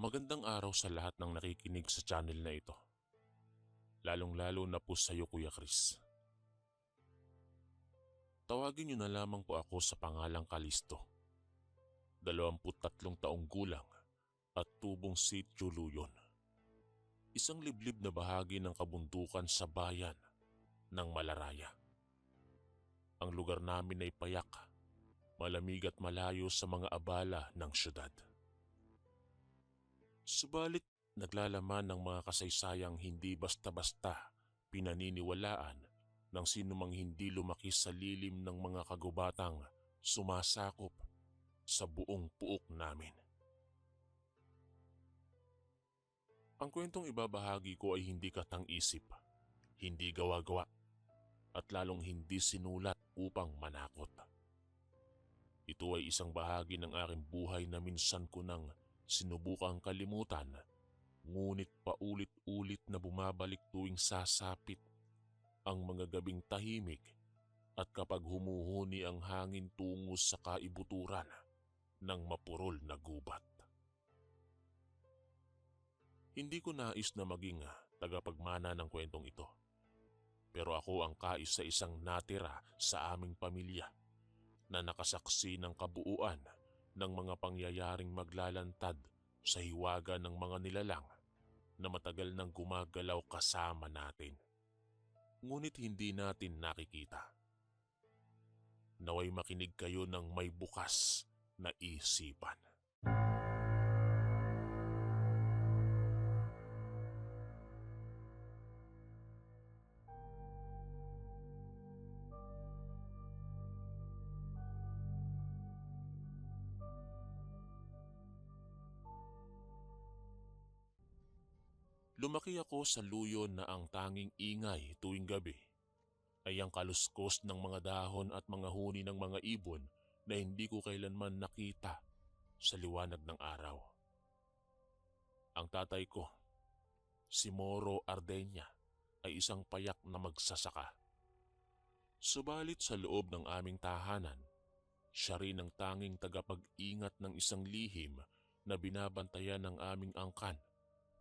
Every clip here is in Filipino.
Magandang araw sa lahat ng nakikinig sa channel na ito. Lalong-lalo na po sa iyo, Kuya Chris. Tawagin niyo na lamang po ako sa pangalang Kalisto. 23 taong gulang at tubong sityo Luyon. Isang liblib na bahagi ng kabundukan sa bayan ng Malaraya. Ang lugar namin ay payak, malamig at malayo sa mga abala ng syudad. Subalit naglalaman ng mga kasaysayang hindi basta-basta pinaniniwalaan ng sinumang hindi lumaki sa lilim ng mga kagubatang sumasakop sa buong puok namin. Ang kwentong ibabahagi ko ay hindi katang-isip, hindi gawa-gawa, at lalong hindi sinulat upang manakot. Ito ay isang bahagi ng aking buhay na minsan ko nang sinubukang kalimutan, ngunit paulit-ulit na bumabalik tuwing sasapit ang mga gabing tahimik at kapag humuhuni ang hangin tungo sa kaibuturan ng mapurol na gubat. Hindi ko nais na maging tagapagmana ng kwentong ito, pero ako ang kais sa isang natira sa aming pamilya na nakasaksi ng kabuuan ng mga pangyayaring maglalantad sa hiwaga ng mga nilalang na matagal nang gumagalaw kasama natin. Ngunit hindi natin nakikita. Naway makinig kayo ng may bukas na isipan. Lumaki ako sa Luyon na ang tanging ingay tuwing gabi ay ang kaluskos ng mga dahon at mga huni ng mga ibon na hindi ko kailanman nakita sa liwanag ng araw. Ang tatay ko, si Moro Ardenya, ay isang payak na magsasaka. Subalit sa loob ng aming tahanan, siya rin ang tanging tagapag-ingat ng isang lihim na binabantayan ng aming angkan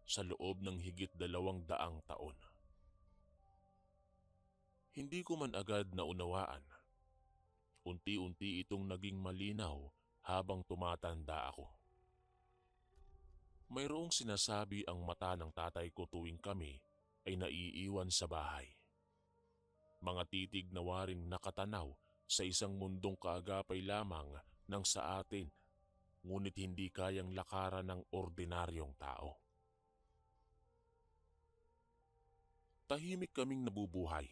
sa loob ng higit 200 taon. Hindi ko man agad naunawaan. Unti-unti itong naging malinaw habang tumatanda ako. Mayroong sinasabi ang mata ng tatay ko tuwing kami ay naiiwan sa bahay. Mga titig na waring nakatanaw sa isang mundong kaagapay lamang ng sa atin, ngunit hindi kayang lakaran ng ordinaryong tao. Tahimik kaming nabubuhay.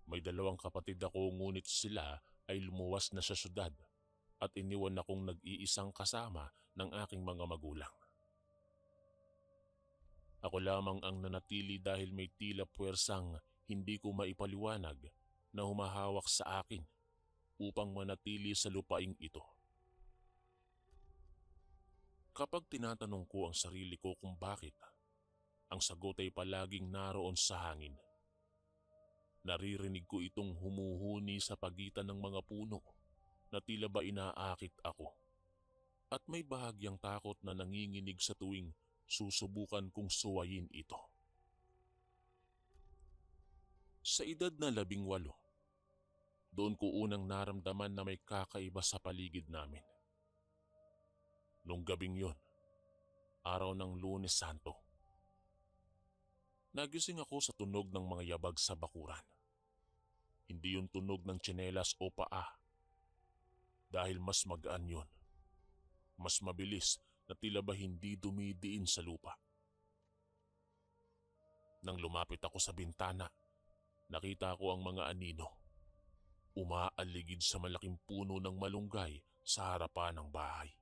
May 2 kapatid ako ngunit sila ay lumuwas na sa syudad at iniwan akong nag-iisang kasama ng aking mga magulang. Ako lamang ang nanatili dahil may tila puwersang hindi ko maipaliwanag na humahawak sa akin upang manatili sa lupaing ito. Kapag tinatanong ko ang sarili ko kung bakit, ang sagot ay palaging naroon sa hangin. Naririnig ko itong humuhuni sa pagitan ng mga puno na tila ba inaakit ako. At may bahagyang takot na nanginginig sa tuwing susubukan kong suwayin ito. Sa edad na 18, doon ko unang naramdaman na may kakaiba sa paligid namin. Nung gabing yon, araw ng Lunes Santo, nagising ako sa tunog ng mga yabag sa bakuran. Hindi yung tunog ng tsinelas o paa. Dahil mas magaan yun. Mas mabilis na tila ba hindi dumidiin sa lupa. Nang lumapit ako sa bintana, nakita ko ang mga anino. Umaaligid sa malaking puno ng malunggay sa harapan ng bahay.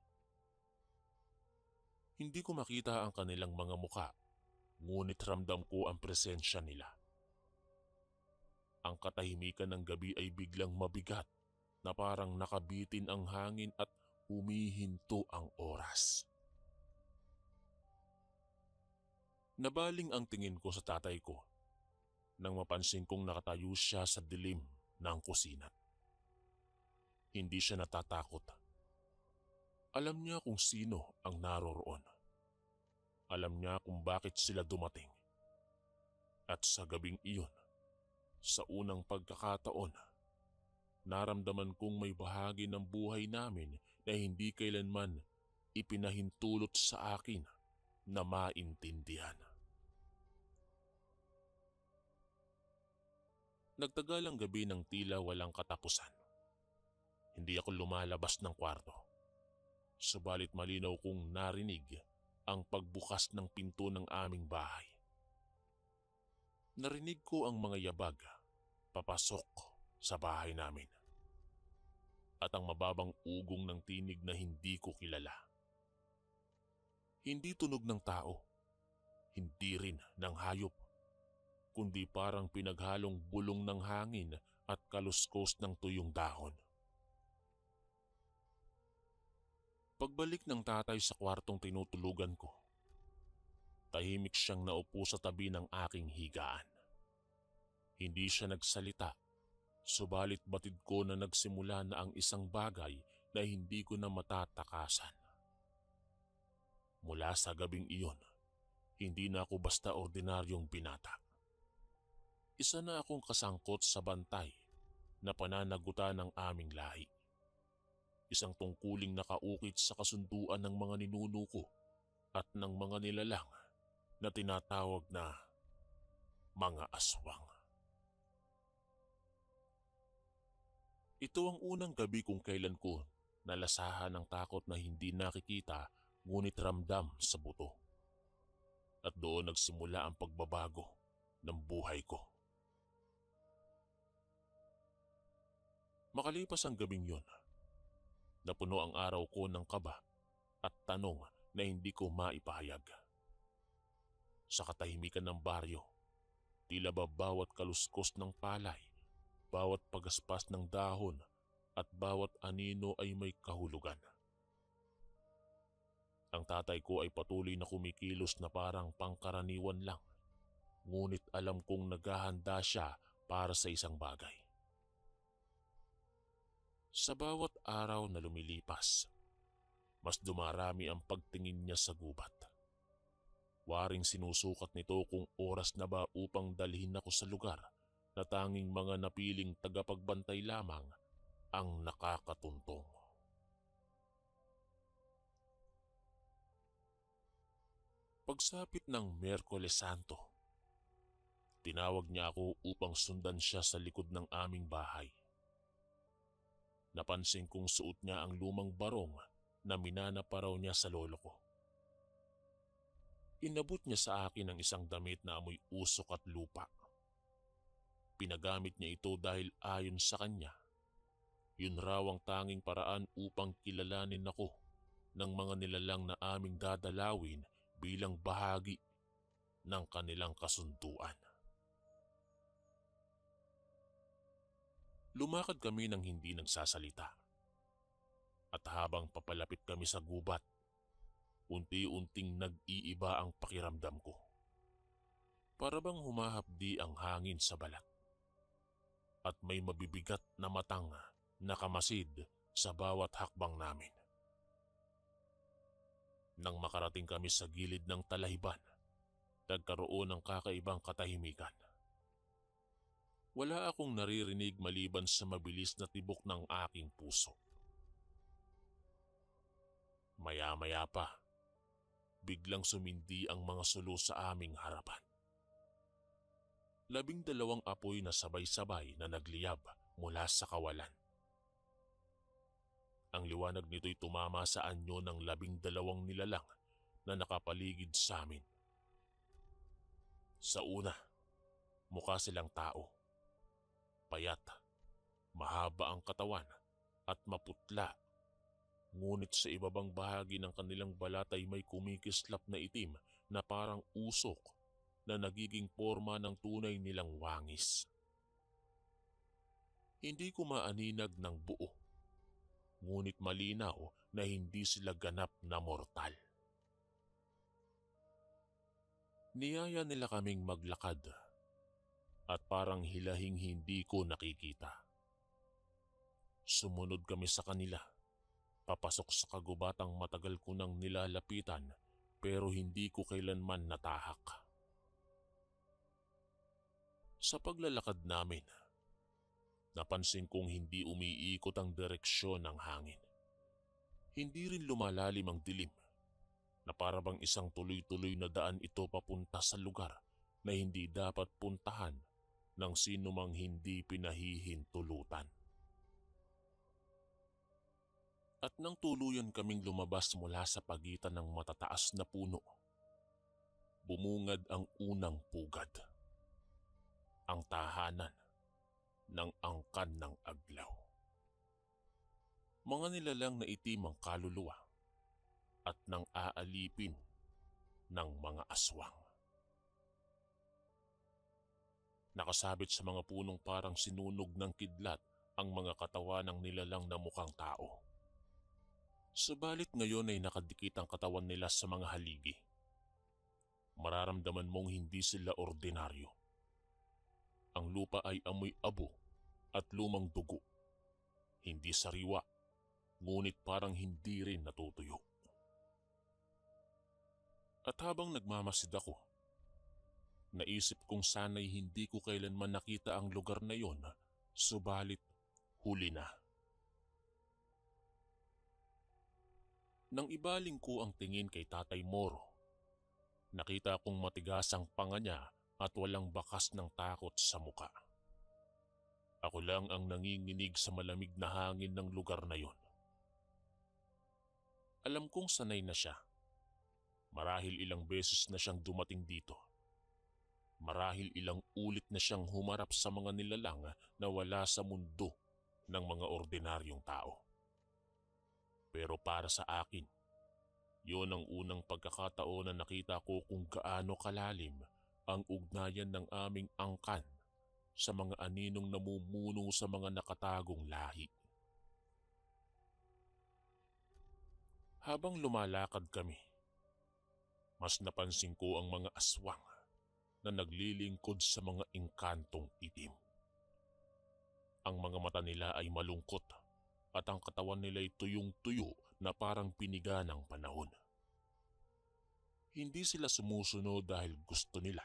Hindi ko makita ang kanilang mga muka, ngunit ramdam ko ang presensya nila. Ang katahimikan ng gabi ay biglang mabigat na parang nakabitin ang hangin at humihinto ang oras. Nabaling ang tingin ko sa tatay ko nang mapansin kong nakatayo siya sa dilim ng kusina. Hindi siya natatakot. Alam niya kung sino ang naroroon. Alam niya kung bakit sila dumating. At sa gabing iyon, sa unang pagkakataon, naramdaman kong may bahagi ng buhay namin na hindi kailanman ipinahintulot sa akin na maintindihan. Nagtagal ang gabi ng tila walang katapusan. Hindi ako lumalabas ng kwarto. Subalit malinaw kong narinig ang pagbukas ng pinto ng aming bahay. Narinig ko ang mga yabag papasok sa bahay namin. At ang mababang ugong ng tinig na hindi ko kilala. Hindi tunog ng tao, hindi rin ng hayop, kundi parang pinaghalong bulong ng hangin at kaluskos ng tuyong dahon. Pagbalik ng tatay sa kwartong tinutulugan ko, tahimik siyang naupo sa tabi ng aking higaan. Hindi siya nagsalita, subalit batid ko na nagsimula na ang isang bagay na hindi ko na matatakasan. Mula sa gabing iyon, hindi na ako basta ordinaryong binata. Isa na akong kasangkot sa bantay na pananagutan ng aming lahi. Isang tungkuling nakaukit sa kasunduan ng mga ninuno ko at ng mga nilalang na tinatawag na mga aswang. Ito ang unang gabi kung kailan ko nalasahan ng takot na hindi nakikita ngunit ramdam sa buto. At doon nagsimula ang pagbabago ng buhay ko. Makalipas ang gabing yon, napuno ang araw ko ng kaba at tanong na hindi ko maipahayag. Sa katahimikan ng baryo, tila ba bawat kaluskos ng palay, bawat pagaspas ng dahon at bawat anino ay may kahulugan. Ang tatay ko ay patuloy na kumikilos na parang pangkaraniwan lang, ngunit alam kong naghahanda siya para sa isang bagay. Sa bawat araw na lumilipas, mas dumarami ang pagtingin niya sa gubat. Waring sinusukat nito kung oras na ba upang dalhin ako sa lugar na tanging mga napiling tagapagbantay lamang ang nakakatuntong. Pagsapit ng Miyerkules Santo, tinawag niya ako upang sundan siya sa likod ng aming bahay. Napansin kong suot niya ang lumang barong na minana pa raw niya sa lolo ko. Inabot niya sa akin ang isang damit na amoy usok at lupa. Pinagamit niya ito dahil ayon sa kanya, yun raw ang tanging paraan upang kilalanin ako ng mga nilalang na aming dadalawin bilang bahagi ng kanilang kasunduan. Lumakad kami ng hindi nagsasalita. At habang papalapit kami sa gubat, unti-unting nag-iiba ang pakiramdam ko. Para bang humahapdi ang hangin sa balat. At may mabibigat na matang nakamasid sa bawat hakbang namin. Nang makarating kami sa gilid ng talahiban, nagkaroon ng kakaibang katahimikan. Wala akong naririnig maliban sa mabilis na tibok ng aking puso. Maya-maya pa, biglang sumindi ang mga sulo sa aming harapan. 12 apoy na sabay-sabay na nagliyab mula sa kawalan. Ang liwanag nito'y tumama sa anyo ng 12 nilalang na nakapaligid sa amin. Sa una, mukha silang tao. Payat, mahaba ang katawan at maputla. Ngunit sa ibabang bahagi ng kanilang balat ay may kumikislap na itim na parang usok na nagiging porma ng tunay nilang wangis. Hindi ko maaninag ng buo, ngunit malinaw na hindi sila ganap na mortal. Niyaya nila kaming maglakad at parang hilahing hindi ko nakikita. Sumunod kami sa kanila, papasok sa kagubatang matagal ko nang nilalapitan pero hindi ko kailanman natahak. Sa paglalakad namin, napansin kong hindi umiikot ang direksyon ng hangin. Hindi rin lumalalim ang dilim na para bang isang tuloy-tuloy na daan ito papunta sa lugar na hindi dapat puntahan ng sinumang hindi pinahihintulutan. At nang tuluyan kaming lumabas mula sa pagitan ng matataas na puno, bumungad ang unang pugad. Ang tahanan ng angkan ng aglaw. Mga nilalang na itim ang kaluluwa at nang aalipin ng mga aswang. Nakasabit sa mga punong parang sinunog ng kidlat ang mga katawan ng nilalang na mukhang tao. Subalit ngayon ay nakadikit ang katawan nila sa mga haligi. Mararamdaman mong hindi sila ordinaryo. Ang lupa ay amoy abo at lumang dugo. Hindi sariwa, ngunit parang hindi rin natutuyo. At habang nagmamasid ako, naisip kong sana'y hindi ko kailanman nakita ang lugar na yon, subalit huli na. Nang ibaling ko ang tingin kay Tatay Moro, nakita kong matigas ang panga niya at walang bakas ng takot sa muka. Ako lang ang nanginginig sa malamig na hangin ng lugar na yon. Alam kong sanay na siya. Marahil ilang beses na siyang dumating dito. Marahil ilang ulit na siyang humarap sa mga nilalang na wala sa mundo ng mga ordinaryong tao. Pero para sa akin, yon ang unang pagkakataon na nakita ko kung gaano kalalim ang ugnayan ng aming angkan sa mga aninong namumuno sa mga nakatagong lahi. Habang lumalakad kami, mas napansin ko ang mga aswang na naglilingkod sa mga engkantong itim. Ang mga mata nila ay malungkot at ang katawan nila ay tuyong-tuyo na parang piniga ng panahon. Hindi sila sumusunod dahil gusto nila.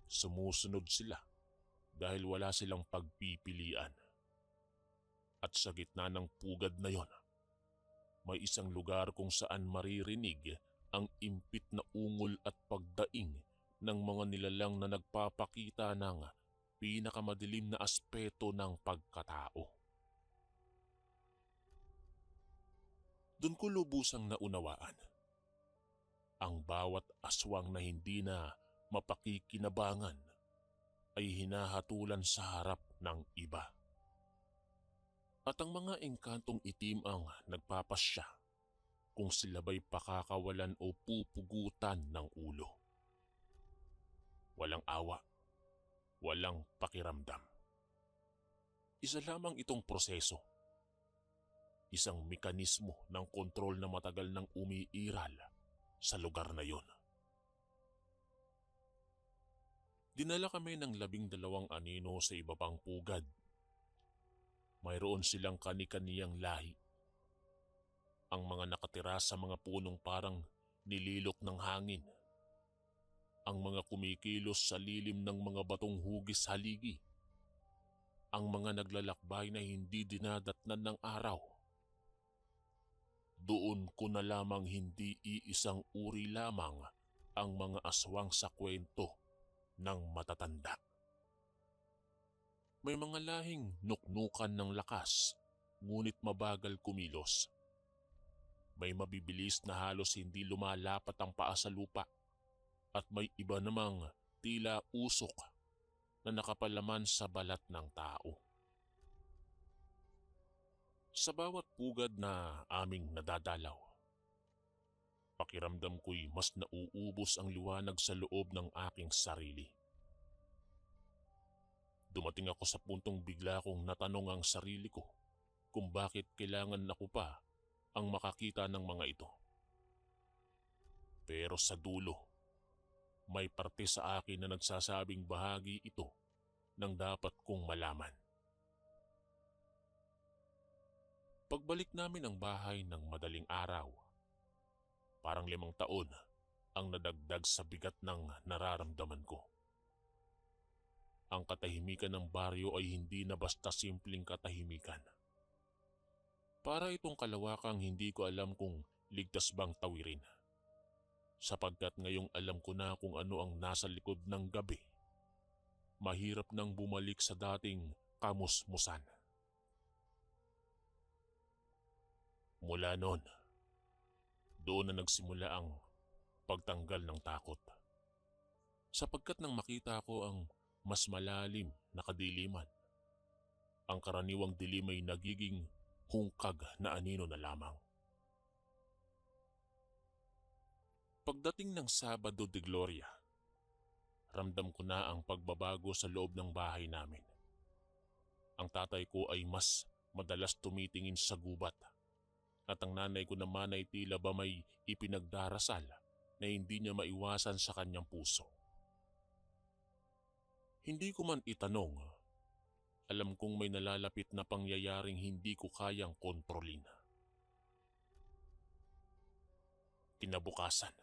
Sumusunod sila dahil wala silang pagpipilian. At sa gitna ng pugad na yon, may isang lugar kung saan maririnig ang impit na ungol at pagdaing ng mga nilalang na nagpapakita ng pinakamadilim na aspeto ng pagkatao. Doon ko lubusang naunawaan. Ang bawat aswang na hindi na mapakikinabangan ay hinahatulan sa harap ng iba. At ang mga engkantong itim ang nagpapasya kung sila ba'y pakakawalan o pupugutan ng ulo. Walang awa, walang pakiramdam. Isa lamang itong proseso. Isang mekanismo ng kontrol na matagal nang umiiral sa lugar na yon. Dinala kami ng 12 anino sa iba pang pugad. Mayroon silang kani-kaniyang lahi. Ang mga nakatira sa mga punong parang nililok ng hangin. Ang mga kumikilos sa lilim ng mga batong hugis haligi. Ang mga naglalakbay na hindi dinadatnan ng araw. Doon ko na lamang hindi iisang uri lamang ang mga aswang sa kwento ng matatanda. May mga lahing nuknukan ng lakas, ngunit mabagal kumilos. May mabibilis na halos hindi lumalapat ang paa sa lupa, at may iba namang tila usok na nakapalaman sa balat ng tao. Sa bawat pugad na aming nadadalaw, pakiramdam ko'y mas nauubos ang liwanag sa loob ng aking sarili. Dumating ako sa puntong bigla kong natanong ang sarili ko kung bakit kailangan ako pa ang makakita ng mga ito. Pero sa dulo, may parte sa akin na nagsasabing bahagi ito ng dapat kong malaman. Pagbalik namin ang bahay ng madaling araw, Parang 5 taon ang nadagdag sa bigat ng nararamdaman ko. Ang katahimikan ng baryo ay hindi na basta simpleng katahimikan. Para itong kalawakang hindi ko alam kung ligtas bang tawirin. Sapagkat ngayong alam ko na kung ano ang nasa likod ng gabi, mahirap nang bumalik sa dating kamusmusan. Mula noon, doon na nagsimula ang pagtanggal ng takot. Sapagkat nang makita ko ang mas malalim na kadiliman, ang karaniwang dilim ay nagiging hungkag na anino na lamang. Pagdating ng Sabado de Gloria, ramdam ko na ang pagbabago sa loob ng bahay namin. Ang tatay ko ay mas madalas tumitingin sa gubat at ang nanay ko naman ay tila ba may ipinagdarasal na hindi niya maiwasan sa kanyang puso. Hindi ko man itanong, alam kong may nalalapit na pangyayaring hindi ko kayang kontrolin. Kinabukasan,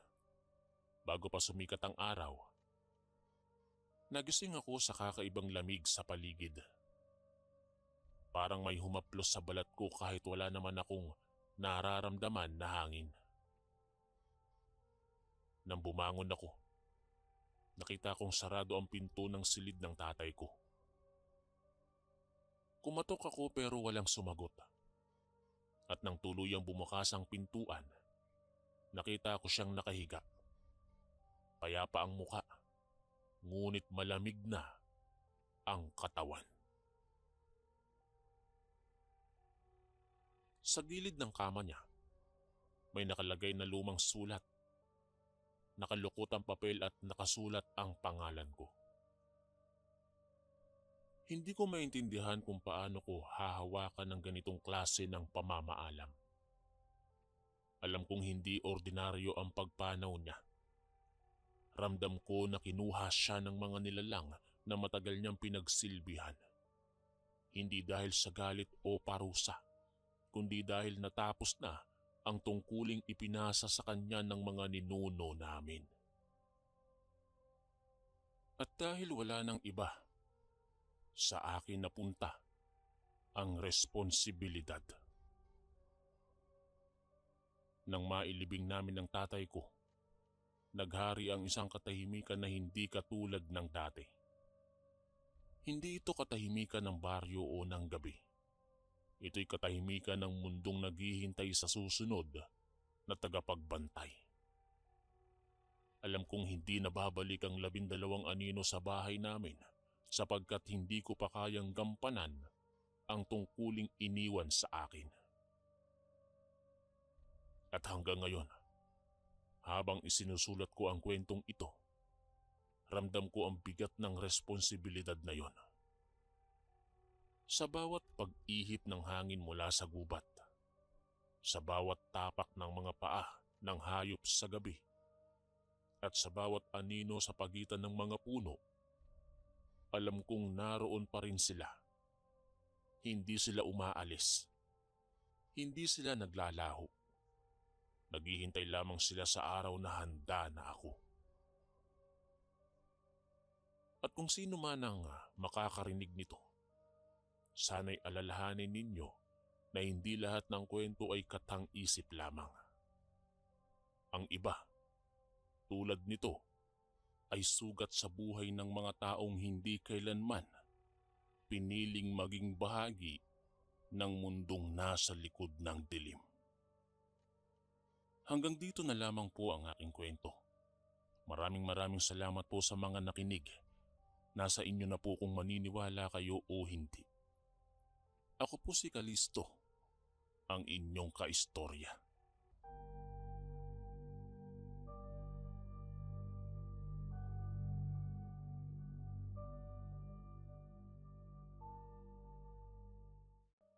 bago pa sumikat ang araw, nagising ako sa kakaibang lamig sa paligid. Parang may humaplos sa balat ko kahit wala naman akong nararamdaman na hangin. Nang bumangon ako, nakita kong sarado ang pinto ng silid ng tatay ko. Kumatok ako pero walang sumagot. At nang tuluyang bumukas ang pintuan, nakita ko siyang nakahiga. Payapa ang muka, ngunit malamig na ang katawan. Sa gilid ng kama niya, may nakalagay na lumang sulat. Nakalukot ang papel at nakasulat ang pangalan ko. Hindi ko maintindihan kung paano ko hahawakan ng ganitong klase ng pamamaalam. Alam kong hindi ordinaryo ang pagpanaw niya. Ramdam ko na kinuha siya ng mga nilalang na matagal niyang pinagsilbihan. Hindi dahil sa galit o parusa, kundi dahil natapos na ang tungkuling ipinasa sa kanya ng mga ninuno namin. At dahil wala nang iba, sa akin napunta ang responsibilidad. Nang mailibing namin ng tatay ko, naghari ang isang katahimikan na hindi katulad ng dati. Hindi ito katahimikan ng baryo o ng gabi. Ito'y katahimikan ng mundong naghihintay sa susunod na tagapagbantay. Alam kong hindi nababalik ang 12 anino sa bahay namin sapagkat hindi ko pa kayang gampanan ang tungkuling iniwan sa akin. At hanggang ngayon, habang isinusulat ko ang kwentong ito, ramdam ko ang bigat ng responsibilidad na yon. Sa bawat pag-ihip ng hangin mula sa gubat, sa bawat tapak ng mga paa ng hayop sa gabi, at sa bawat anino sa pagitan ng mga puno, alam kong naroon pa rin sila. Hindi sila umaalis. Hindi sila naglalaho. Naghihintay lamang sila sa araw na handa na ako. At kung sino man ang makakarinig nito, sana'y alalahanin ninyo na hindi lahat ng kwento ay katang-isip lamang. Ang iba, tulad nito, ay sugat sa buhay ng mga taong hindi kailanman piniling maging bahagi ng mundong nasa likod ng dilim. Hanggang dito na lamang po ang aking kwento. Maraming salamat po sa mga nakinig. Nasa inyo na po kung maniniwala kayo o hindi. Ako po si Kalisto, ang inyong kaistorya.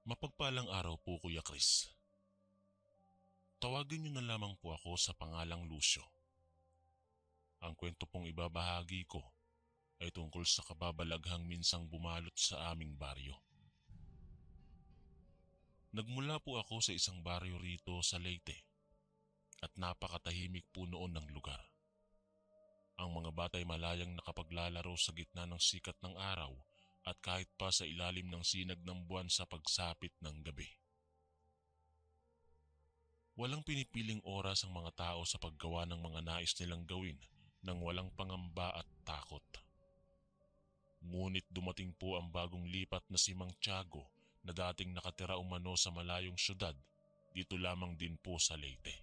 Mapagpalang araw po, Kuya Chris. Tawagin niyo na lamang po ako sa pangalang Lucio. Ang kwento pong ibabahagi ko ay tungkol sa kababalaghang minsang bumalot sa aming baryo. Nagmula po ako sa isang baryo rito sa Leyte at napakatahimik po noon ng lugar. Ang mga bata ay malayang nakapaglalaro sa gitna ng sikat ng araw at kahit pa sa ilalim ng sinag ng buwan sa pagsapit ng gabi. Walang pinipiling oras ang mga tao sa paggawa ng mga nais nilang gawin nang walang pangamba at takot. Ngunit dumating po ang bagong lipat na si Mang Tiago na dating nakatira umano sa malayong syudad, dito lamang din po sa Leyte.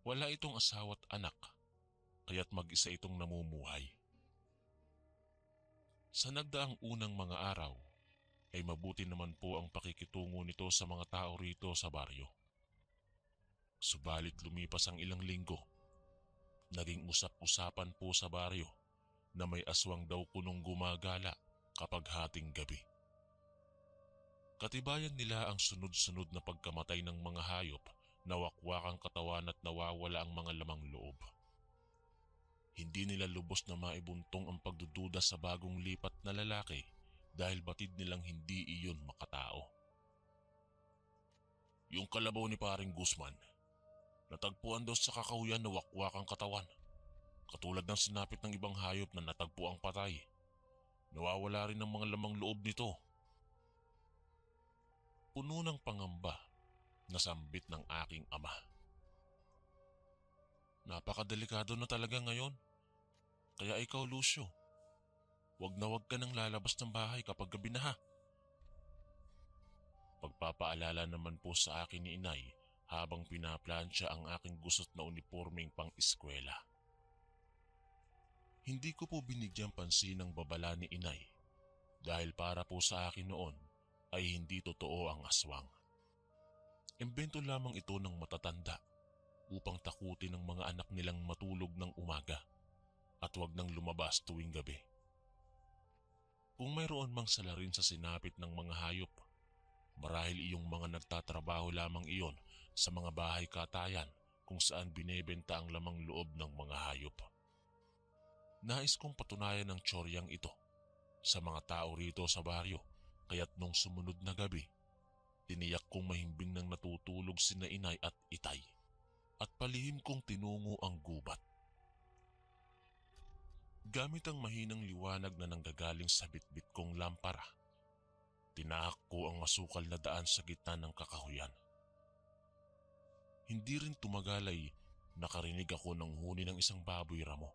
Wala itong asawa't anak, kaya't mag-isa itong namumuhay. Sa nagdaang unang mga araw, ay mabuti naman po ang pakikitungo nito sa mga tao rito sa baryo. Subalit lumipas ang ilang linggo, naging usap-usapan po sa baryo na may aswang daw kunong gumagala kapag hating gabi. Katibayan nila ang sunod-sunod na pagkamatay ng mga hayop na wakwakang katawan at nawawala ang mga lamang loob. Hindi nila lubos na maibuntong ang pagdududa sa bagong lipat na lalaki dahil batid nilang hindi iyon makatao. Yung kalabaw ni paring Guzman, natagpuan daw sa kakahuyan na wakwakang katawan. Katulad ng sinapit ng ibang hayop na natagpo ang patay. Nawawala rin ang mga lamang loob nito. Puno ng pangamba na sambit ng aking ama. Napakadelikado na talaga ngayon. Kaya ikaw, Lucio, wag ka nang lalabas ng bahay kapag gabi na ha. Pagpapaalala naman po sa akin ni inay habang pinaplansya ang aking gusot na unipormeng pang-eskwela. Hindi ko po binigyang pansin ang babala ni inay dahil para po sa akin noon ay hindi totoo ang aswang. Imbento lamang ito ng matatanda upang takutin ang mga anak nilang matulog ng umaga at wag nang lumabas tuwing gabi. Kung mayroon mang salarin sa sinapit ng mga hayop, marahil iyong mga nagtatrabaho lamang iyon sa mga bahay katayan kung saan binebenta ang lamang loob ng mga hayop. Nais kong patunayan ang tsoryang ito sa mga tao rito sa baryo, kaya't nung sumunod na gabi, tiniyak kong mahimbing nang natutulog sina inay at itay at palihim kong tinungo ang gubat. Gamit ang mahinang liwanag na nanggagaling sa bitbit kong lampara, tinahak ko ang masukal na daan sa gitna ng kakahuyan. Hindi rin tumagal ay nakarinig ako ng huni ng isang baboy ramo.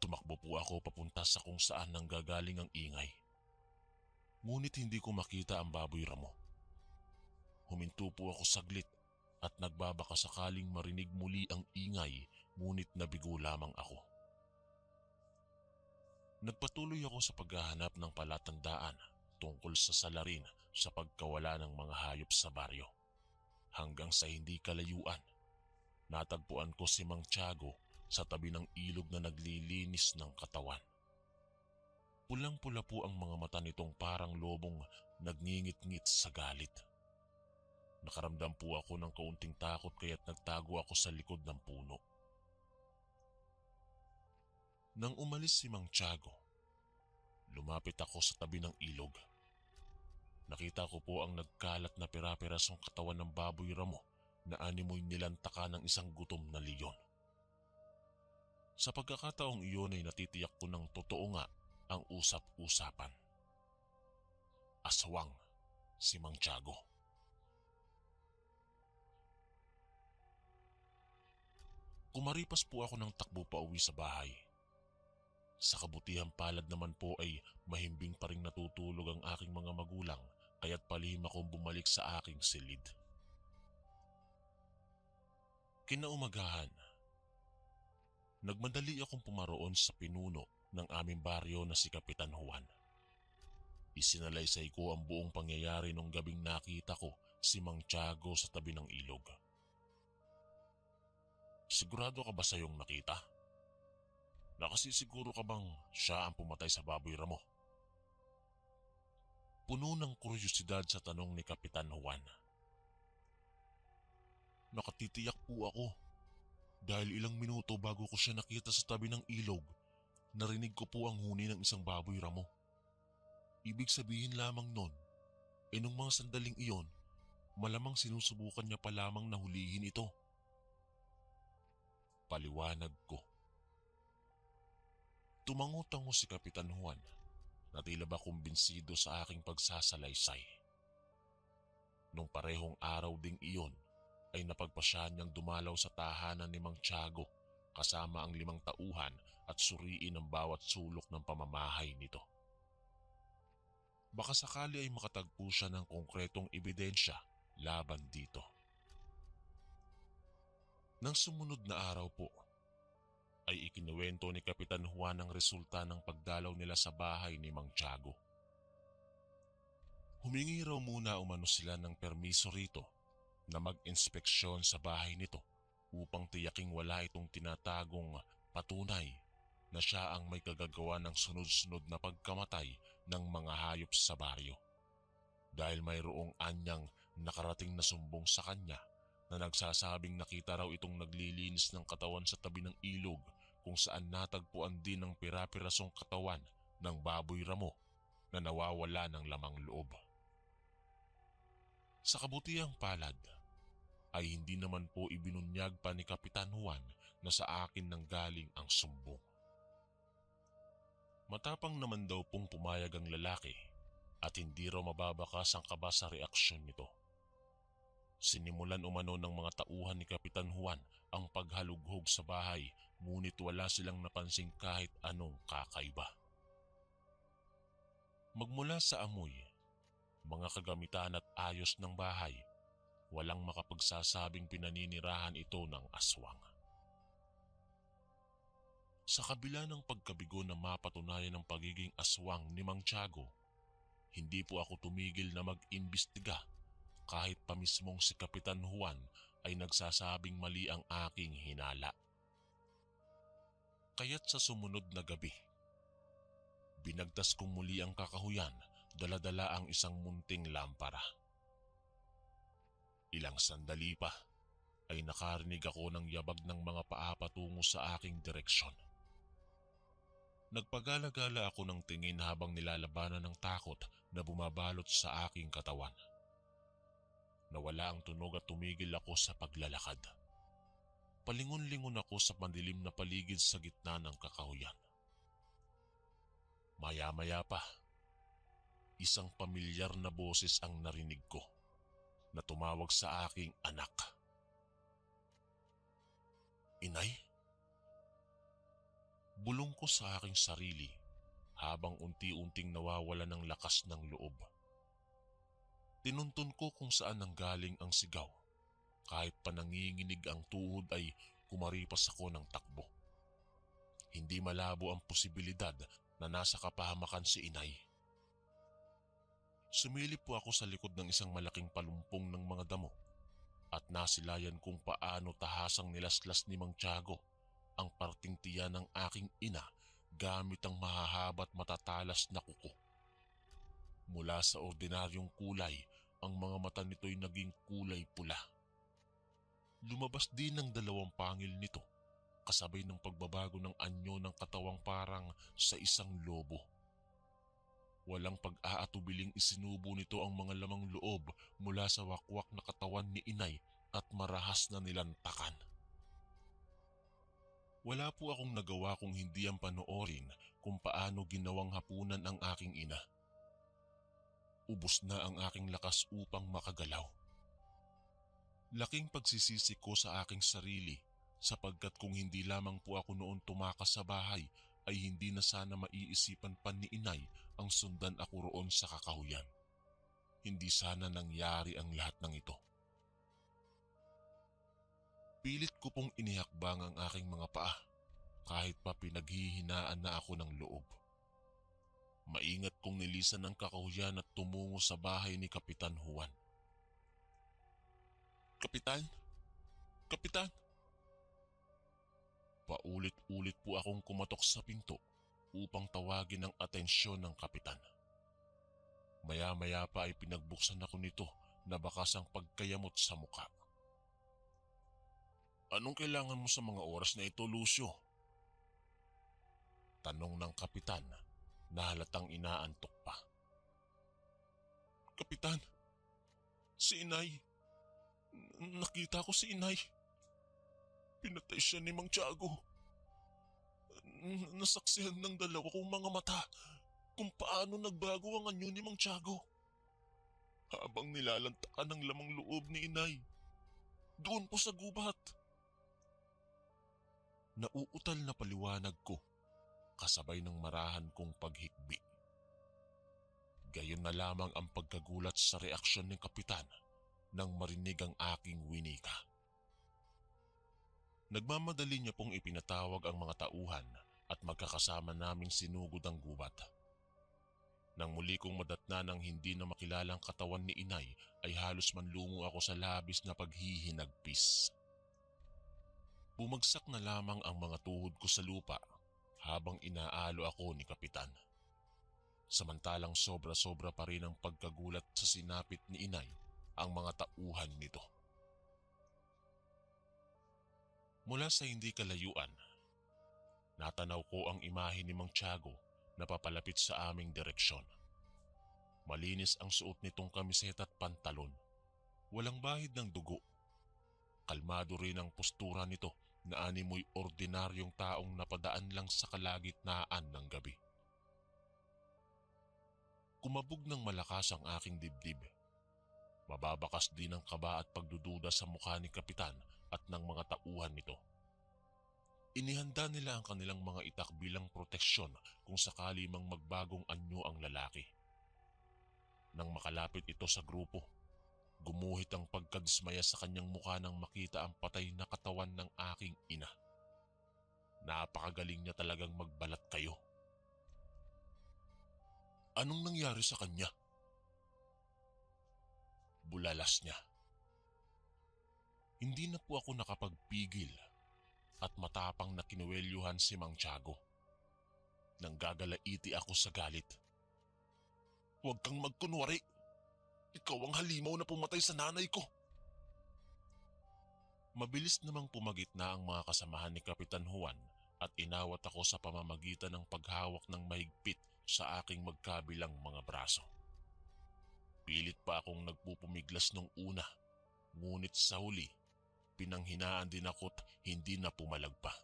Tumakbo po ako papunta sa kung saan nanggagaling ang ingay. Ngunit hindi ko makita ang baboy ramo. Huminto po ako saglit at nagbabaka sakaling marinig muli ang ingay, ngunit nabigo lamang ako. Nagpatuloy ako sa paghahanap ng palatandaan tungkol sa salarin sa pagkawala ng mga hayop sa baryo. Hanggang sa hindi kalayuan, natagpuan ko si Mang Tiago sa tabi ng ilog na naglilinis ng katawan. Pulang-pula po ang mga mata nitong parang lobong nagngingit-ngit sa galit. Nakaramdam po ako ng kaunting takot kaya't nagtago ako sa likod ng puno. Nang umalis si Mang Tiago, lumapit ako sa tabi ng ilog. Nakita ko po ang nagkalat na pira-pirasong katawan ng baboy ramo na animoy nilantaka ng isang gutom na leyon. Sa pagkakataong iyon ay natitiyak ko ng totoo nga ang usap-usapan. Aswang si Mang Tiago. Kumaripas po ako ng takbo pa uwi sa bahay. Sa kabutihang palad naman po ay mahimbing pa ring natutulog ang aking mga magulang, kaya't palihim akong bumalik sa aking silid. Kinaumagahan, nagmadali akong pumaroon sa pinuno ng aming baryo na si Kapitan Juan. Isinalaysay ko ang buong pangyayari nung gabing nakita ko si Mang Tiago sa tabi ng ilog. Sigurado ka ba sa iyong nakita? Nakasisiguro ka bang siya ang pumatay sa baboy ramo? Puno ng kuryosidad sa tanong ni Kapitan Juan. Nakatitiyak po ako dahil ilang minuto bago ko siya nakita sa tabi ng ilog, narinig ko po ang huni ng isang baboy ramo. Ibig sabihin lamang nun, nung mga sandaling iyon, Malamang sinusubukan niya pa lamang na hulihin ito. Paliwanag ko. Tumango-tango si Kapitan Juan na tila ba kumbinsido sa aking pagsasalaysay. Nung parehong araw ding iyon ay napagpasya niyang dumalaw sa tahanan ni Mang Tiago kasama ang 5 tauhan at suriin ang bawat sulok ng pamamahay nito. Baka sakali ay makatagpo siya ng konkretong ebidensya laban dito. Nang sumunod na araw po, ay ikinuwento ni Kapitan Juan ang resulta ng pagdalaw nila sa bahay ni Mang Tiago. Humingi raw muna umano sila ng permiso rito na mag-inspeksyon sa bahay nito upang tiyaking wala itong tinatagong patunay na siya ang may kagagawa ng sunod-sunod na pagkamatay ng mga hayop sa baryo. Dahil mayroong anyang nakarating na sumbong sa kanya na nagsasabing nakita raw itong naglilinis ng katawan sa tabi ng ilog kung saan natagpuan din ng pira-pirasong katawan ng baboy ramo na nawawala ng lamang loob. Sa kabutihang palad ay hindi naman po ibinunyag pa ni Kapitan Juan na sa akin nanggaling ang sumbong. Matapang naman daw pong pumayag ang lalaki at hindi raw mababakas ang kaba sa reaksyon nito. Sinimulan umano ng mga tauhan ni Kapitan Juan ang paghalughog sa bahay ngunit wala silang napansing kahit anong kakaiba. Magmula sa amoy, mga kagamitan at ayos ng bahay, walang makapagsasabing pinaninirahan ito ng aswang. Sa kabila ng pagkabigo na mapatunayan ng pagiging aswang ni Mang Tiago, hindi po ako tumigil na mag-imbestiga kahit pa mismong si Kapitan Juan ay nagsasabing mali ang aking hinala. Kaya't sa sumunod na gabi, binagtas kong muli ang kakahuyan, dala-dala ang isang munting lampara. Ilang sandali pa ay nakarinig ako ng yabag ng mga paa patungo sa aking direksyon. Nagpagala-gala ako ng tingin habang nilalabanan ng takot na bumabalot sa aking katawan. Nawala ang tunog at tumigil ako sa paglalakad. Palingon-lingon ako sa pandilim na paligid sa gitna ng kakahuyan. Maya-maya pa, isang pamilyar na boses ang narinig ko na tumawag sa aking anak. Inay? Bulong ko sa aking sarili habang unti-unting nawawala ng lakas ng loob. Tinuntun ko kung saan nanggaling ang sigaw. Kahit pa nanginginig ang tuhod ay kumaripas ako ng takbo. Hindi malabo ang posibilidad na nasa kapahamakan si inay. Sumilip po ako sa likod ng isang malaking palumpong ng mga damo at nasilayan kung paano tahasang nilaslas ni Mang Tiago ang parting tiyan ng aking ina gamit ang mahahaba at matatalas na kuko. Mula sa ordinaryong kulay, ang mga mata nito'y naging kulay pula. Lumabas din ang 2 pangil nito kasabay ng pagbabago ng anyo ng katawang parang sa isang lobo. Walang pag-aatubiling isinubo nito ang mga lamang loob mula sa wakwak na katawan ni inay at marahas na nilantakan. Wala po akong nagawa kung hindi ang panoorin kung paano ginawang hapunan ang aking ina. Ubos na ang aking lakas upang makagalaw. Laking pagsisisi ko sa aking sarili sapagkat kung hindi lamang po ako noon tumakas sa bahay ay hindi na sana maiisipan pa ni inay ang sundan ako roon sa kakahuyan. Hindi sana nangyari ang lahat ng ito. Pilit ko pong inihakbang ang aking mga paa kahit pa pinaghihinaan na ako ng loob. Maingat kong nilisan ang kakahuyan at tumungo sa bahay ni Kapitan Juan. Kapitan? Kapitan? Paulit-ulit po akong kumatok sa pinto upang tawagin ang atensyon ng kapitan. Maya-maya pa ay pinagbuksan ako nito na bakas ang pagkayamot sa muka. Anong kailangan mo sa mga oras na ito, Lucio? Tanong ng kapitan na halatang inaantok pa. Kapitan, si inay, Nakita ko si inay. Pinatay siya ni Mang Tiago. Nasaksihan ng dalawa kong mga mata kung paano nagbago ang anyo ni Mang Tiago. Habang nilalantakan ng lamang loob ni inay. Doon po sa gubat. Nauutal na paliwanag ko kasabay ng marahan kong paghikbi. Gayon na lamang ang pagkagulat sa reaksyon ng kapitan nang marinig ang aking winika. Nagmamadali niya pong ipinatawag ang mga tauhan at magkakasama naming sinugod ang gubat. Nang muli kong madatna ng hindi na makilalang katawan ni inay ay halos manlungo ako sa labis na paghihinagpis. Bumagsak na lamang ang mga tuhod ko sa lupa habang inaalo ako ni kapitan. Samantalang sobra-sobra pa rin ang pagkagulat sa sinapit ni inay ang mga tauhan nito. Mula sa hindi kalayuan, natanaw ko ang imahe ni Mang Tiago na papalapit sa aming direksyon. Malinis ang suot nitong kamiseta at pantalon. Walang bahid ng dugo. Kalmado rin ang postura nito na animoy ordinaryong taong napadaan lang sa kalagitnaan ng gabi. Kumabog ng malakas ang aking dibdib. Mababakas din ang kaba at pagdududa sa mukha ni kapitan at ng mga tauhan nito. Inihanda nila ang kanilang mga itak bilang proteksyon kung sakali mang magbagong anyo ang lalaki. Nang makalapit ito sa grupo, gumuhit ang pagkadismaya sa kanyang mukha nang makita ang patay na katawan ng aking ina. Napakagaling niya talagang magbalat kayo. Anong nangyari sa kanya? Bulalas niya. Hindi na po ako nakapagpigil at matapang na kinuwelyuhan si Mang Tiago. Nang gagalaiti ako sa galit. Huwag kang magkunwari. Ikaw ang halimaw na pumatay sa nanay ko. Mabilis namang pumagitna ang mga kasamahan ni Kapitan Juan at inawat ako sa pamamagitan ng paghawak ng mahigpit sa aking magkabilang mga braso. Pilit pa akong nagpupumiglas nung una, ngunit sa huli, pinanghinaan din ako't hindi na pumalag pa.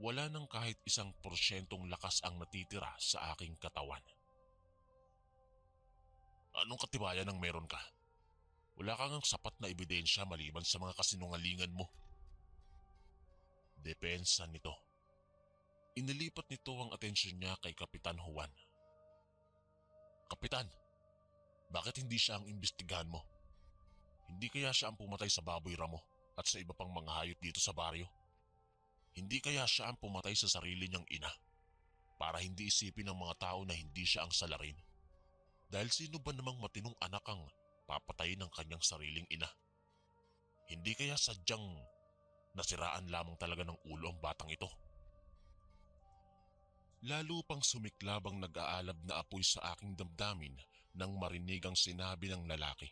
Wala nang kahit 1% lakas ang natitira sa aking katawan. Anong katibayan ang meron ka? Wala kang sapat na ebidensya maliban sa mga kasinungalingan mo. Depensa nito. Inilipat nito ang atensyon niya kay Kapitan Juan. Kapitan, bakit hindi siya ang imbestigahan mo? Hindi kaya siya ang pumatay sa baboy ramo at sa iba pang mga hayop dito sa baryo? Hindi kaya siya ang pumatay sa sarili niyang ina para hindi isipin ng mga tao na hindi siya ang salarin? Dahil sino ba namang matinong anak ang papatayin ng kanyang sariling ina? Hindi kaya sadyang nasiraan lamang talaga ng ulo ang batang ito? Lalo pang sumiklab ang nag-aalab na apoy sa aking damdamin nang marinig ang sinabi ng lalaki.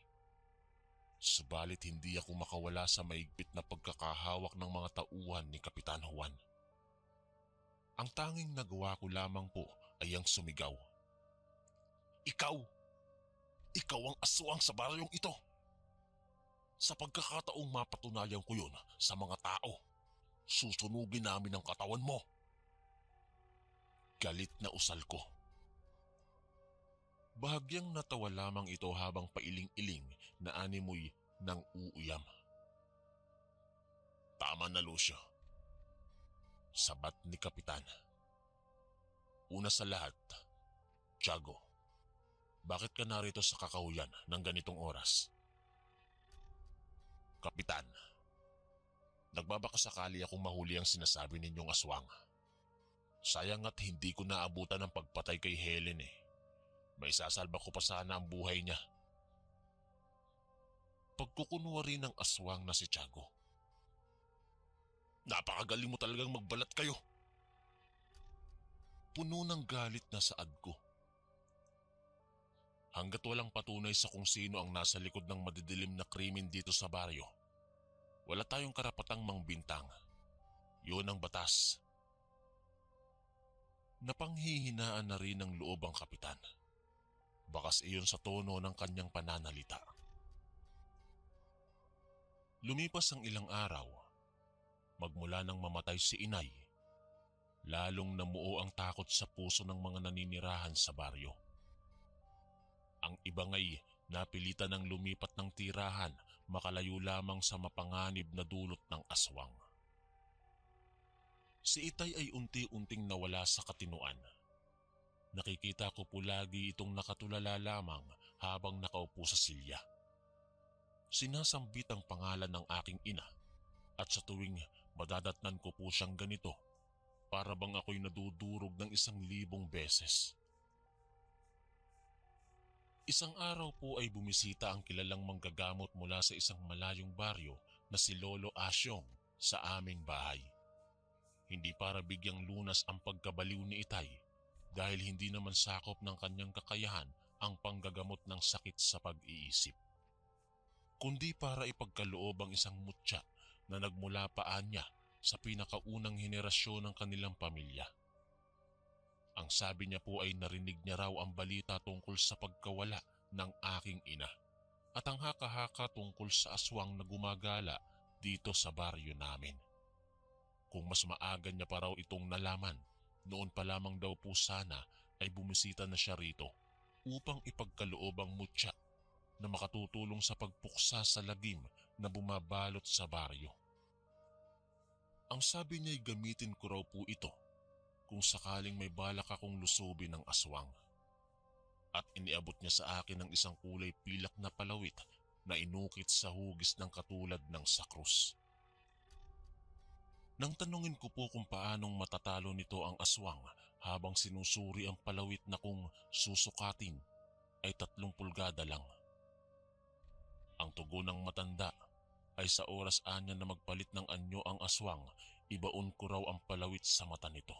Subalit hindi ako makawala sa maigpit na pagkakahawak ng mga tauhan ni Kapitan Juan. Ang tanging nagawa ko lamang po ay ang sumigaw. Ikaw! Ikaw ang aswang sa baryong ito! Sa pagkakataong mapatunayan ko yun sa mga tao, susunugin namin ang katawan mo. Galit na usal ko. Bahagyang natawa lamang ito habang pailing-iling na animoy ng uuyam. Tama na, Lucio. Sabat ni Kapitan. Una sa lahat, Tiago, bakit ka narito sa kakahuyan ng ganitong oras? Kapitan, nagbabakasakali akong mahuli ang sinasabi ninyong aswang. Sayang at hindi ko naabutan ang pagpatay kay Helen eh. May sasalba ko pa sana ang buhay niya. Pagkukunwari ng aswang na si Tiago. Napakagaling mo talagang magbalat kayo. Puno ng galit na saad ko. Hanggat walang patunay sa kung sino ang nasa likod ng madidilim na krimen dito sa baryo, wala tayong karapatang mangbintang. Yun ang batas. Napanghihinaan na rin ng loob ang kapitan. Bakas iyon sa tono ng kanyang pananalita. Lumipas ang ilang araw, magmula nang mamatay si inay, lalong namuo ang takot sa puso ng mga naninirahan sa baryo. Ang iba nga'y napilitan ng lumipat ng tirahan makalayo lamang sa mapanganib na dulot ng aswang. Si Itay ay unti-unting nawala sa katinuan. Nakikita ko po lagi itong nakatulala lamang habang nakaupo sa silya. Sinasambit ang pangalan ng aking ina at sa tuwing madadatnan ko po siyang ganito, para bang ako'y nadudurog ng 1,000 beses. Isang araw po ay bumisita ang kilalang manggagamot mula sa isang malayong baryo na si Lolo Asyong sa aming bahay. Hindi para bigyang lunas ang pagkabaliw ni Itay dahil hindi naman sakop ng kanyang kakayahan ang panggagamot ng sakit sa pag-iisip, kundi para ipagkaloob ang isang mutya na nagmula paan niya sa pinakaunang henerasyon ng kanilang pamilya. Ang sabi niya po ay narinig niya raw ang balita tungkol sa pagkawala ng aking ina at ang haka-haka tungkol sa aswang na gumagala dito sa baryo namin. Kung mas maaga niya pa raw itong nalaman, noon pa lamang daw po sana ay bumisita na siya rito upang ipagkaloob ang mutya na makatutulong sa pagpuksa sa lagim na bumabalot sa baryo. Ang sabi niya ay gamitin ko raw po ito kung sakaling may balak akong lusubin ng aswang. At iniabot niya sa akin ng isang kulay pilak na palawit na inukit sa hugis ng katulad ng sakrus. Nang tanungin ko po kung paanong matatalo nito ang aswang habang sinusuri ang palawit na kung susukatin ay 3 pulgada lang. Ang tugon ng matanda ay sa oras anya na magpalit ng anyo ang aswang, ibaon ko raw ang palawit sa mata nito.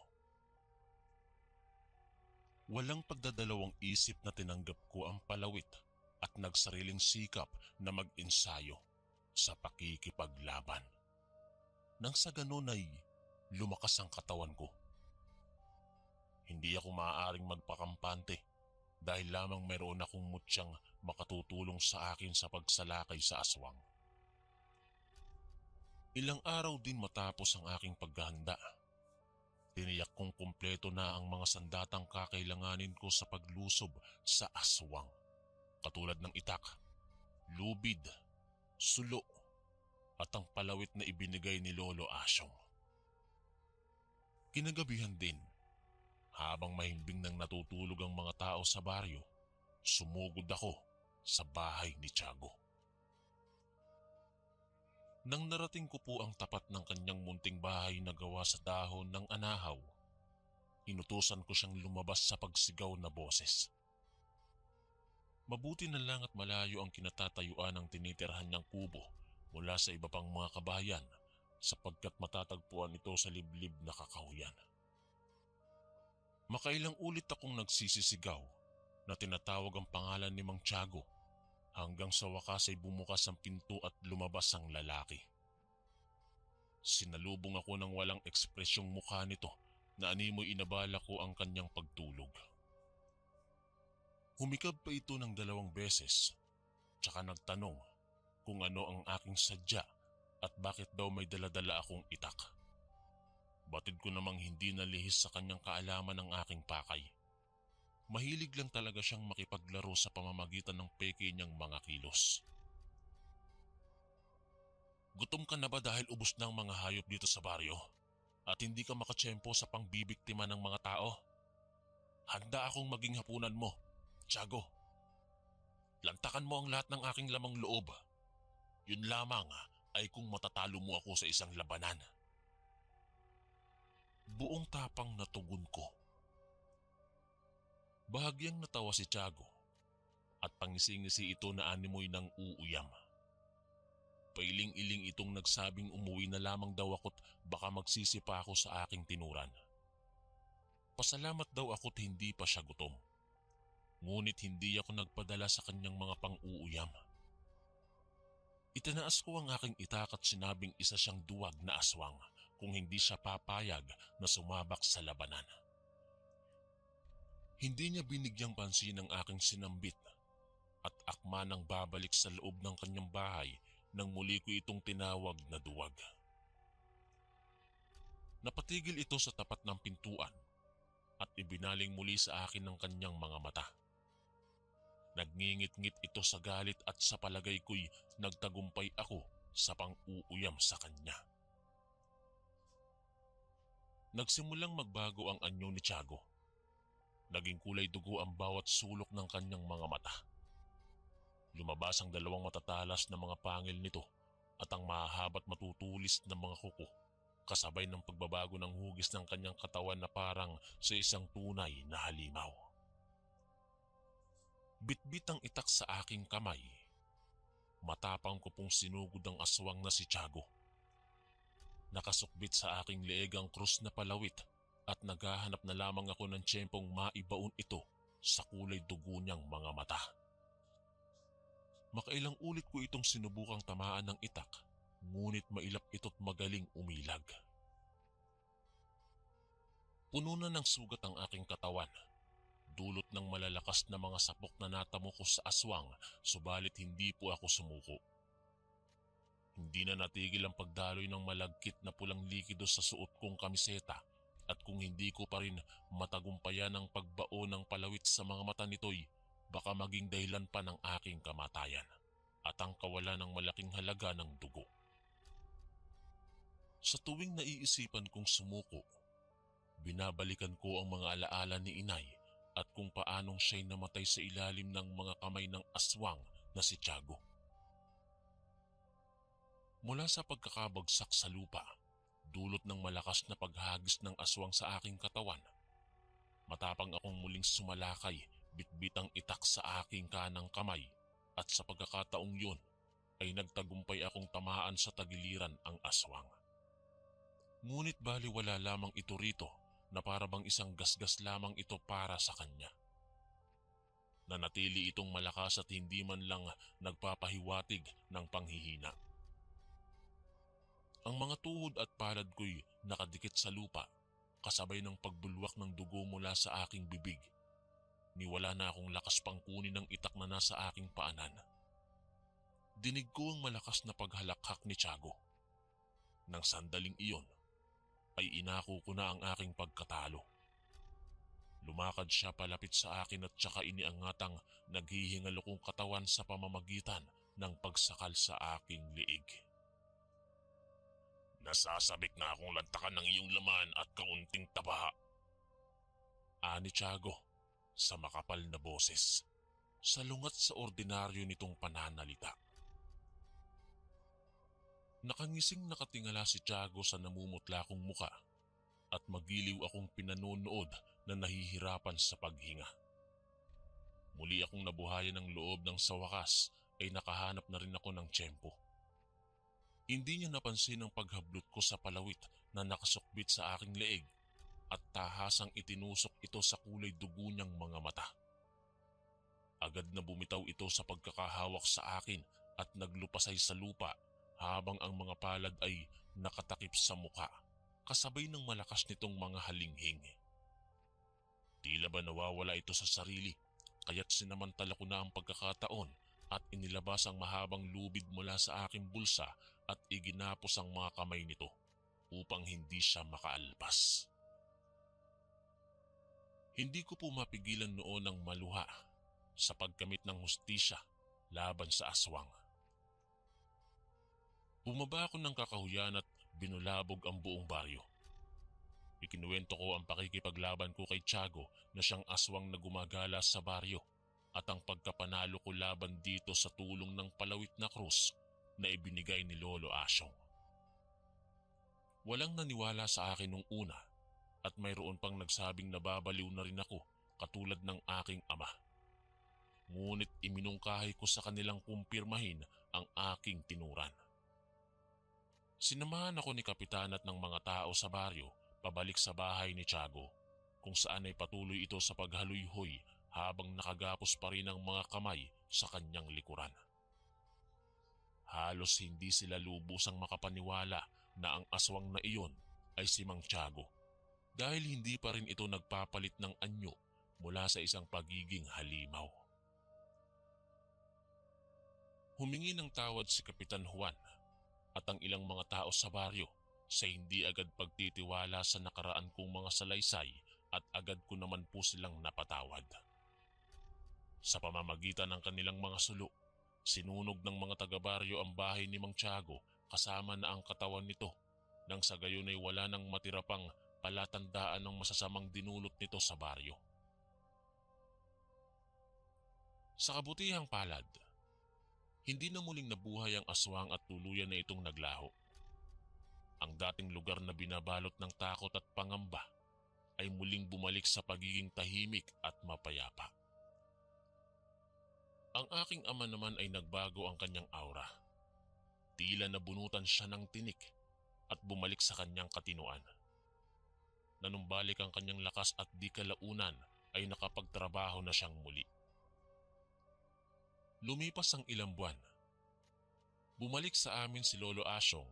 Walang pagdadalawang isip na tinanggap ko ang palawit at nagsariling sikap na mag-ensayo sa pakikipaglaban. Nang sa ganon ay lumakas ang katawan ko. Hindi ako maaaring magpakampante dahil lamang mayroon akong mutyang makatutulong sa akin sa pagsalakay sa aswang. Ilang araw din matapos ang aking paghahanda, tiniyak kong kumpleto na ang mga sandatang kakailanganin ko sa paglusob sa aswang, katulad ng itak, lubid, sulo, at ang palawit na ibinigay ni Lolo Asyong. Kinagabihan din, habang mahimbing nang natutulog ang mga tao sa baryo, sumugod ako sa bahay ni Tiago. Nang narating ko po ang tapat ng kanyang munting bahay na gawa sa dahon ng anahaw, inutusan ko siyang lumabas sa pagsigaw na boses. Mabuti na lang at malayo ang kinatatayuan ng tinitirhan niyang kubo mula sa iba pang mga kabahayan sapagkat matatagpuan ito sa liblib na kakahuyan. Makailang ulit akong nagsisisigaw na tinatawag ang pangalan ni Mang Tiago hanggang sa wakas ay bumukas ang pinto at lumabas ang lalaki. Sinalubong ako ng walang ekspresyong mukha nito na animoy inabala ko ang kanyang pagtulog. Humikab pa ito ng 2 beses, tsaka nagtanong kung ano ang aking sadya at bakit daw may daladala akong itak. Batid ko namang hindi nalihis sa kanyang kaalaman ng aking pakay. Mahilig lang talaga siyang makipaglaro sa pamamagitan ng peke niyang mga kilos. Gutom ka na ba dahil ubos na ang mga hayop dito sa baryo at hindi ka makatsyempo sa pangbibiktima ng mga tao? Handa akong maging hapunan mo, Tiago. Lantakan mo ang lahat ng aking lamang loob. Yun lamang ay kung matatalo mo ako sa isang labanan. Buong tapang na tugon ko. Bahagyang natawa si Tiago at pangisi-ngisi ito na animoy ng uuyam. Pailing-iling itong nagsabing umuwi na lamang daw ako't baka magsisi pa ako sa aking tinuran. Pasalamat daw ako't hindi pa siya gutom. Ngunit hindi ako nagpadala sa kanyang mga pang-uuyam. Itinaas ko ang aking itak at sinabing isa siyang duwag na aswang kung hindi siya papayag na sumabak sa labanan. Hindi niya binigyang pansin ang aking sinambit at akma nang babalik sa loob ng kanyang bahay nang muli ko itong tinawag na duwag. Napatigil ito sa tapat ng pintuan at ibinaling muli sa akin ng kanyang mga mata. Nagngingit-ngit ito sa galit at sa palagay ko'y nagtagumpay ako sa pang-uuyam sa kanya. Nagsimulang magbago ang anyo ni Tiago. Naging kulay dugo ang bawat sulok ng kanyang mga mata. Lumabas ang dalawang matatalas na mga pangil nito at ang mahahaba't matutulis na mga kuko, kasabay ng pagbabago ng hugis ng kanyang katawan na parang sa isang tunay na halimaw. Bitbit ang itak sa aking kamay. Matapang ko pong sinugod ang aswang na si Tiago. Nakasukbit sa aking leeg ang krus na palawit at naghahanap na lamang ako ng tiyempong maibaon ito sa kulay dugo niyang mga mata. Makailang ulit ko itong sinubukang tamaan ng itak, ngunit mailap ito't magaling umilag. Puno na ng sugat ang aking katawan, dulot ng malalakas na mga sapok na natamo ko sa aswang, subalit hindi po ako sumuko. Hindi na natigil ang pagdaloy ng malagkit na pulang likido sa suot kong kamiseta, at kung hindi ko pa rin matagumpayan ang pagbao ng palawit sa mga mata nito'y baka maging dahilan pa ng aking kamatayan at ang kawalan ng malaking halaga ng dugo. Sa tuwing naiisipan kong sumuko, binabalikan ko ang mga alaala ni inay at kung paanong siya'y namatay sa ilalim ng mga kamay ng aswang na si Tiago. Mula sa pagkakabagsak sa lupa, dulot ng malakas na paghagis ng aswang sa aking katawan, matapang akong muling sumalakay, bitbit ang itak sa aking kanang kamay at sa pagkakataong yun ay nagtagumpay akong tamaan sa tagiliran ang aswang. Ngunit baliwala lamang ito rito na parabang isang gasgas lamang ito para sa kanya. Nanatili itong malakas at hindi man lang nagpapahiwatig ng panghihina. Ang mga tuhod at palad ko'y nakadikit sa lupa, kasabay ng pagbulwak ng dugo mula sa aking bibig. Niwala na akong lakas pang kunin ng itak na nasa aking paanan. Dinig ko ang malakas na paghalakhak ni Tiago. Nang sandaling iyon, ay inako ko na ang aking pagkatalo. Lumakad siya palapit sa akin at saka iniangatang naghihingalo kong katawan sa pamamagitan ng pagsakal sa aking liig. Nasasabik na akong lantakan ng iyong laman at kaunting taba. Ani Tiago sa makapal na boses, salungat sa ordinaryo nitong pananalita. Nakangising nakatingala si Tiago sa namumutla kong muka at magiliw akong pinanonood na nahihirapan sa paghinga. Muli akong nabuhayan ng loob nang sa wakas ay nakahanap na rin ako ng tiyempo. Hindi niya napansin ang paghablot ko sa palawit na nakasukbit sa aking leeg at tahasang itinusok ito sa kulay dugo niyang mga mata. Agad na bumitaw ito sa pagkakahawak sa akin at naglupasay sa lupa habang ang mga palad ay nakatakip sa muka, kasabay ng malakas nitong mga halinghing. Tila ba nawawala ito sa sarili, kaya't sinamantala ko na ang pagkakataon at inilabas ang mahabang lubid mula sa aking bulsa at iginapos ang mga kamay nito upang hindi siya makaalpas. Hindi ko po mapigilan noon ang maluha sa pagkamit ng hustisya laban sa aswang. Bumaba ako ng kakahuyan at binulabog ang buong baryo. Ikinuwento ko ang pakikipaglaban ko kay Tiago na siyang aswang na gumagala sa baryo at ang pagkapanalo ko laban dito sa tulong ng palawit na krus na ibinigay ni Lolo Asyong. Walang naniwala sa akin nung una at mayroon pang nagsabing nababaliw na rin ako katulad ng aking ama. Ngunit iminungkahi ko sa kanilang kumpirmahin ang aking tinuran. Sinamahan ako ni Kapitan at ng mga tao sa baryo pabalik sa bahay ni Tiago, kung saan ay patuloy ito sa paghaluyhoy habang nakagapos pa rin ang mga kamay sa kanyang likuran. Halos hindi sila lubusang makapaniwala na ang aswang na iyon ay si Mang Tiago, dahil hindi pa rin ito nagpapalit ng anyo mula sa isang pagiging halimaw. Humingi ng tawad si Kapitan Juan at ang ilang mga tao sa baryo sa hindi agad pagtitiwala sa nakaraan kong mga salaysay at agad ko naman po silang napatawad. Sa pamamagitan ng kanilang mga sulo, sinunog ng mga taga-baryo ang bahay ni Mang Tiago kasama na ang katawan nito nang sa gayon ay wala nang matira pang palatandaan ng masasamang dinulot nito sa baryo. Sa kabutihang palad, hindi na muling nabuhay ang aswang at tuluyan na itong naglaho. Ang dating lugar na binabalot ng takot at pangamba ay muling bumalik sa pagiging tahimik at mapayapa. Ang aking ama naman ay nagbago ang kanyang aura. Tila nabunutan siya ng tinik at bumalik sa kanyang katinuan. Nanumbalik ang kanyang lakas at di kalaunan ay nakapagtrabaho na siyang muli. Lumipas ang ilang buwan. Bumalik sa amin si Lolo Asyong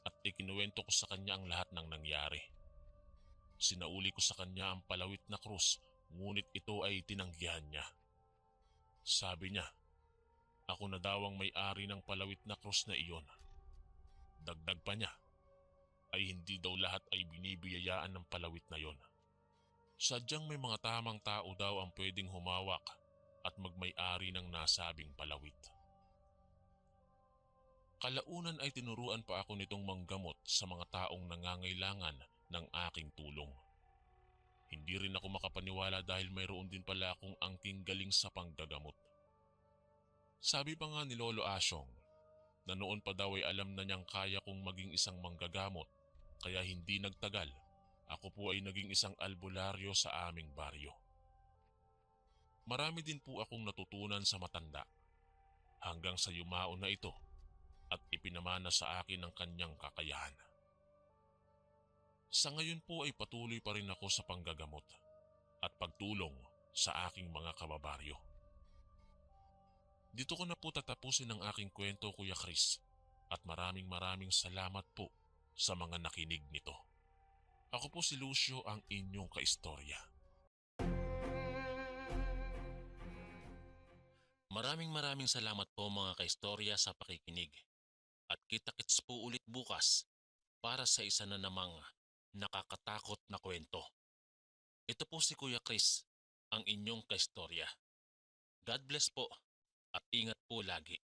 at ikinuwento ko sa kanya ang lahat ng nangyari. Sinauli ko sa kanya ang palawit na krus, ngunit ito ay tinanggihan niya. Sabi niya, ako na daw ang may-ari ng palawit na krus na iyon. Dagdag pa niya, ay hindi daw lahat ay binibiyayaan ng palawit na iyon. Sadyang may mga tamang tao daw ang pwedeng humawak at magmay-ari ng nasabing palawit. Kalaunan ay tinuruan pa ako nitong manggamot sa mga taong nangangailangan ng aking tulong. Hindi rin ako makapaniwala dahil mayroon din pala akong angking galing sa panggagamot. Sabi pa nga ni Lolo Asyong na noon pa daw ay alam na niyang kaya kong maging isang manggagamot, kaya hindi nagtagal, ako po ay naging isang albularyo sa aming baryo. Marami din po akong natutunan sa matanda hanggang sa yumao na ito at ipinamana sa akin ang kanyang kakayahan. Sa ngayon po ay patuloy pa rin ako sa panggagamot at pagtulong sa aking mga kababaryo. Dito ko na po tatapusin ang aking kwento, Kuya Chris, at maraming salamat po sa mga nakinig nito. Ako po si Lucio, ang inyong kaistorya. Maraming salamat po mga kaistorya sa pakikinig. At kita-kits po ulit bukas para sa isa na namang nakakatakot na kwento. Ito po si Kuya Chris, ang inyong kaistorya. God bless po at ingat po lagi.